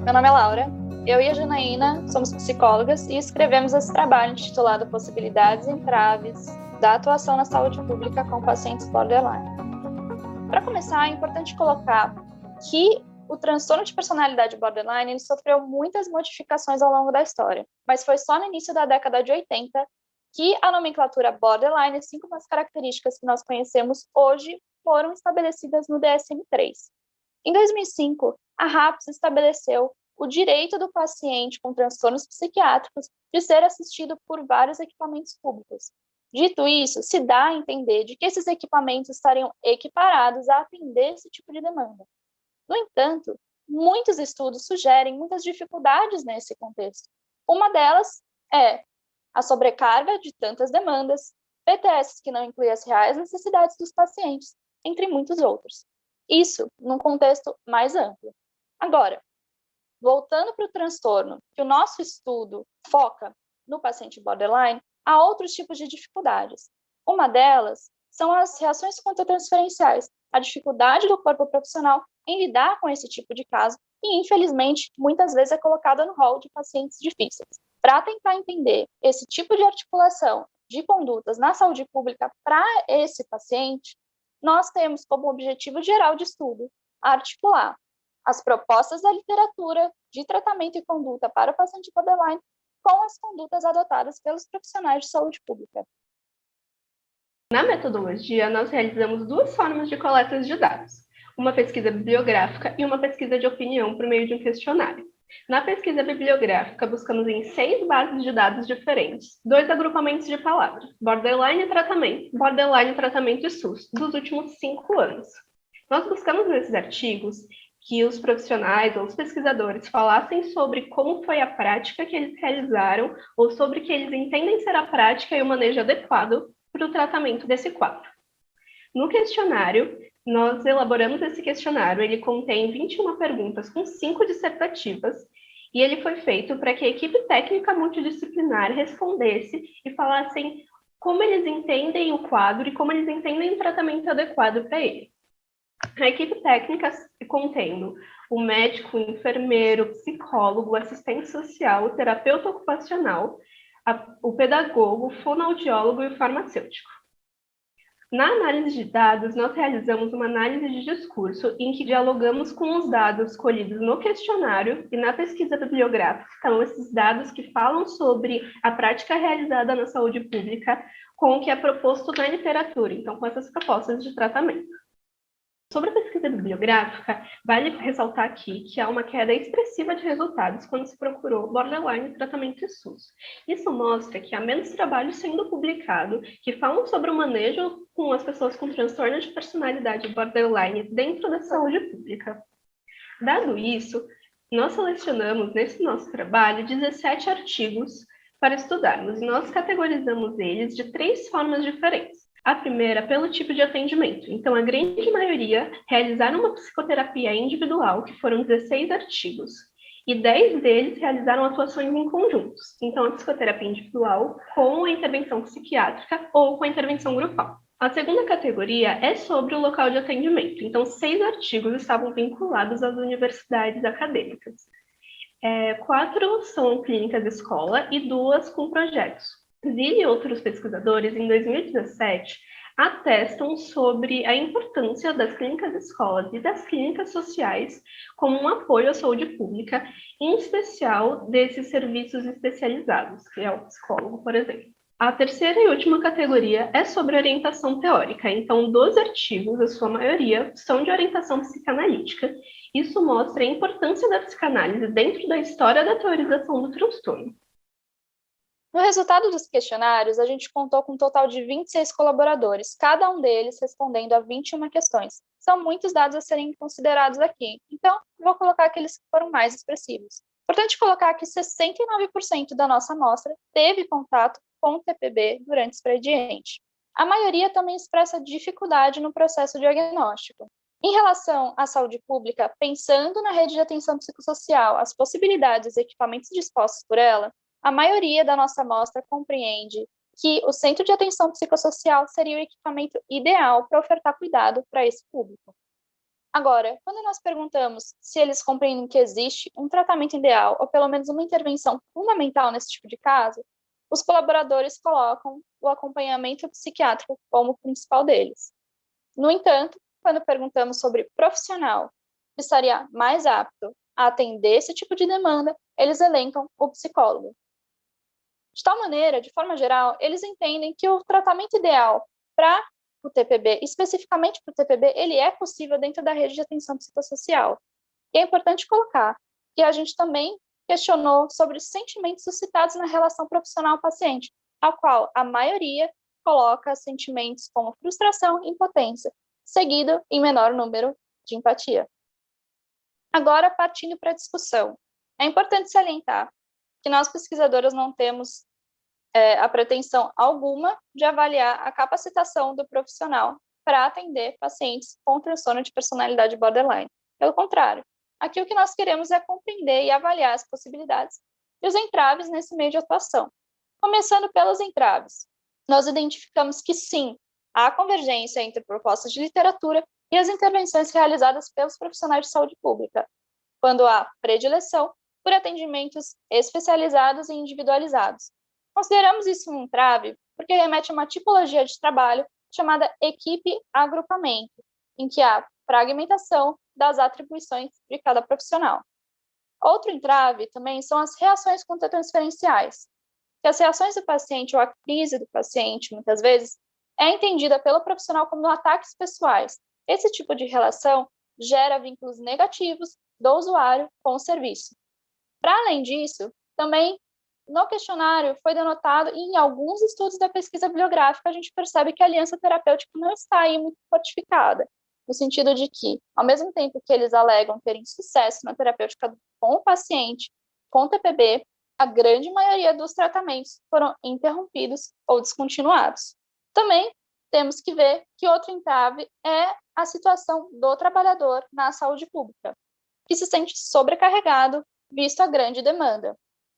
Meu nome é Laura, eu e a Janaína somos psicólogas e escrevemos esse trabalho intitulado Possibilidades e Entraves da Atuação na Saúde Pública com Pacientes Borderline. Para começar, é importante colocar que o transtorno de personalidade borderline ele sofreu muitas modificações ao longo da história, mas foi só no início da década de 80 que a nomenclatura borderline, assim como as características que nós conhecemos hoje, foram estabelecidas no DSM-3. Em 2005, a RAPS estabeleceu o direito do paciente com transtornos psiquiátricos de ser assistido por vários equipamentos públicos. Dito isso, se dá a entender de que esses equipamentos estariam equiparados a atender esse tipo de demanda. No entanto, muitos estudos sugerem muitas dificuldades nesse contexto. Uma delas é a sobrecarga de tantas demandas, PTS que não inclui as reais necessidades dos pacientes, entre muitos outros. Isso num contexto mais amplo. Agora, voltando para o transtorno, que o nosso estudo foca no paciente borderline, há outros tipos de dificuldades. Uma delas são as reações contra-transferenciais, a dificuldade do corpo profissional em lidar com esse tipo de caso e, infelizmente, muitas vezes é colocada no rol de pacientes difíceis. Para tentar entender esse tipo de articulação de condutas na saúde pública para esse paciente, nós temos como objetivo geral de estudo articular as propostas da literatura de tratamento e conduta para o paciente borderline com as condutas adotadas pelos profissionais de saúde pública. Na metodologia, nós realizamos duas formas de coleta de dados, uma pesquisa bibliográfica e uma pesquisa de opinião por meio de um questionário. Na pesquisa bibliográfica, buscamos em 6 bases de dados diferentes, 2 agrupamentos de palavras, borderline e tratamento e SUS, dos últimos 5 anos. Nós buscamos nesses artigos que os profissionais ou os pesquisadores falassem sobre como foi a prática que eles realizaram ou sobre o que eles entendem ser a prática e o manejo adequado para o tratamento desse quadro. No questionário, nós elaboramos esse questionário, ele contém 21 perguntas com 5 dissertativas, e ele foi feito para que a equipe técnica multidisciplinar respondesse e falassem como eles entendem o quadro e como eles entendem o tratamento adequado para ele. A equipe técnica contendo o médico, o enfermeiro, o psicólogo, o assistente social, o terapeuta ocupacional, o pedagogo, o fonoaudiólogo e o farmacêutico. Na análise de dados, nós realizamos uma análise de discurso em que dialogamos com os dados colhidos no questionário e na pesquisa bibliográfica. Então, esses dados que falam sobre a prática realizada na saúde pública com o que é proposto na literatura, então, com essas propostas de tratamento. Sobre a pesquisa bibliográfica, vale ressaltar aqui que há uma queda expressiva de resultados quando se procurou borderline, tratamento e SUS. Isso mostra que há menos trabalho sendo publicado que falam sobre o manejo com as pessoas com transtorno de personalidade borderline dentro da saúde pública. Dado isso, nós selecionamos nesse nosso trabalho 17 artigos para estudarmos e nós categorizamos eles de 3 formas diferentes. A primeira, pelo tipo de atendimento. Então, a grande maioria realizaram uma psicoterapia individual, que foram 16 artigos, e 10 deles realizaram atuações em conjuntos. Então, a psicoterapia individual com a intervenção psiquiátrica ou com a intervenção grupal. A segunda categoria é sobre o local de atendimento. Então, 6 artigos estavam vinculados às universidades acadêmicas. 4 são clínicas escola e 2 com projetos. Zille e outros pesquisadores, em 2017, atestam sobre a importância das clínicas escolas e das clínicas sociais como um apoio à saúde pública, em especial desses serviços especializados, que é o psicólogo, por exemplo. A terceira e última categoria é sobre orientação teórica. Então, 12 artigos, a sua maioria, são de orientação psicanalítica. Isso mostra a importância da psicanálise dentro da história da teorização do transtorno. No resultado dos questionários, a gente contou com um total de 26 colaboradores, cada um deles respondendo a 21 questões. São muitos dados a serem considerados aqui, então vou colocar aqueles que foram mais expressivos. Importante colocar que 69% da nossa amostra teve contato com o TPB durante o expediente. A maioria também expressa dificuldade no processo diagnóstico. Em relação à saúde pública, pensando na rede de atenção psicossocial, as possibilidades e os equipamentos dispostos por ela, a maioria da nossa amostra compreende que o Centro de Atenção Psicossocial seria o equipamento ideal para ofertar cuidado para esse público. Agora, quando nós perguntamos se eles compreendem que existe um tratamento ideal ou pelo menos uma intervenção fundamental nesse tipo de caso, os colaboradores colocam o acompanhamento psiquiátrico como principal deles. No entanto, quando perguntamos sobre profissional que estaria mais apto a atender esse tipo de demanda, eles elencam o psicólogo. De tal maneira, de forma geral, eles entendem que o tratamento ideal para o TPB, especificamente para o TPB, ele é possível dentro da rede de atenção psicossocial. E é importante colocar que a gente também questionou sobre os sentimentos suscitados na relação profissional-paciente, ao qual a maioria coloca sentimentos como frustração e impotência, seguido em menor número de empatia. Agora, partindo para a discussão, é importante salientar que nós pesquisadoras não temos a pretensão alguma de avaliar a capacitação do profissional para atender pacientes com transtorno de personalidade borderline. Pelo contrário, aqui o que nós queremos é compreender e avaliar as possibilidades e os entraves nesse meio de atuação. Começando pelos entraves, nós identificamos que sim, há convergência entre propostas de literatura e as intervenções realizadas pelos profissionais de saúde pública, quando há predileção por atendimentos especializados e individualizados. Consideramos isso um entrave porque remete a uma tipologia de trabalho chamada equipe-agrupamento, em que há fragmentação das atribuições de cada profissional. Outro entrave também são as reações contratransferenciais, que as reações do paciente ou a crise do paciente, muitas vezes, é entendida pelo profissional como ataques pessoais. Esse tipo de relação gera vínculos negativos do usuário com o serviço. Para além disso, também no questionário foi denotado, e em alguns estudos da pesquisa bibliográfica, a gente percebe que a aliança terapêutica não está aí muito fortificada, no sentido de que, ao mesmo tempo que eles alegam terem sucesso na terapêutica com o paciente, com o TPB, a grande maioria dos tratamentos foram interrompidos ou descontinuados. Também temos que ver que outro entrave é a situação do trabalhador na saúde pública, que se sente sobrecarregado, visto a grande demanda.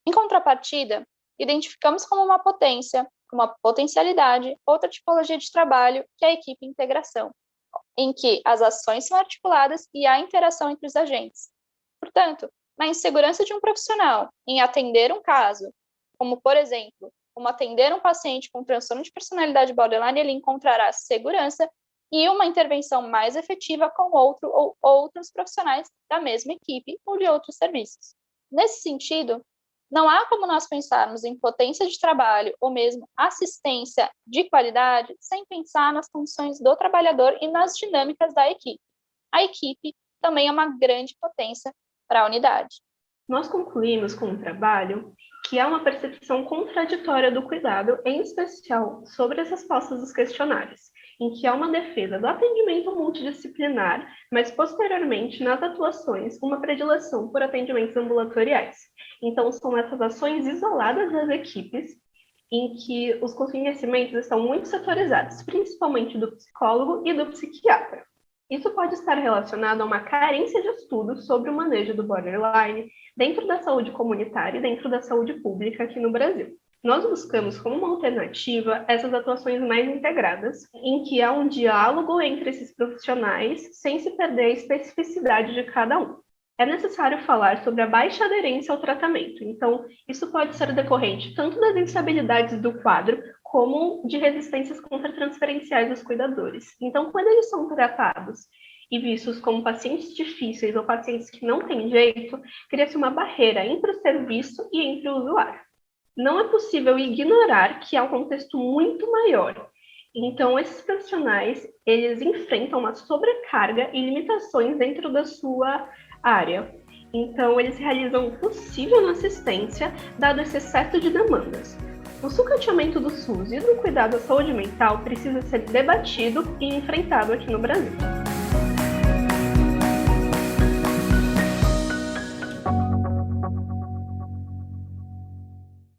Em contrapartida, identificamos como uma potência, uma potencialidade, outra tipologia de trabalho, que é a equipe integração, em que as ações são articuladas e há interação entre os agentes. Portanto, na insegurança de um profissional em atender um caso, como, por exemplo, como atender um paciente com transtorno de personalidade borderline, ele encontrará segurança e uma intervenção mais efetiva com outro ou outros profissionais da mesma equipe ou de outros serviços. Nesse sentido, não há como nós pensarmos em potência de trabalho ou mesmo assistência de qualidade sem pensar nas condições do trabalhador e nas dinâmicas da equipe. A equipe também é uma grande potência para a unidade. Nós concluímos com o trabalho que há uma percepção contraditória do cuidado, em especial sobre as respostas dos questionários, em que há uma defesa do atendimento multidisciplinar, mas posteriormente nas atuações uma predileção por atendimentos ambulatoriais. Então são essas ações isoladas das equipes em que os conhecimentos estão muito setorizados, principalmente do psicólogo e do psiquiatra. Isso pode estar relacionado a uma carência de estudos sobre o manejo do borderline dentro da saúde comunitária e dentro da saúde pública aqui no Brasil. Nós buscamos como uma alternativa essas atuações mais integradas, em que há um diálogo entre esses profissionais sem se perder a especificidade de cada um. É necessário falar sobre a baixa aderência ao tratamento, então isso pode ser decorrente tanto das instabilidades do quadro, como de resistências contratransferenciais dos cuidadores. Então, quando eles são tratados e vistos como pacientes difíceis ou pacientes que não têm jeito, cria-se uma barreira entre o serviço e entre o usuário. Não é possível ignorar que há um contexto muito maior. Então, esses profissionais, eles enfrentam uma sobrecarga e limitações dentro da sua área. Então, eles realizam o possível na assistência, dado esse excesso de demandas. O sucateamento do SUS e do cuidado à saúde mental precisa ser debatido e enfrentado aqui no Brasil.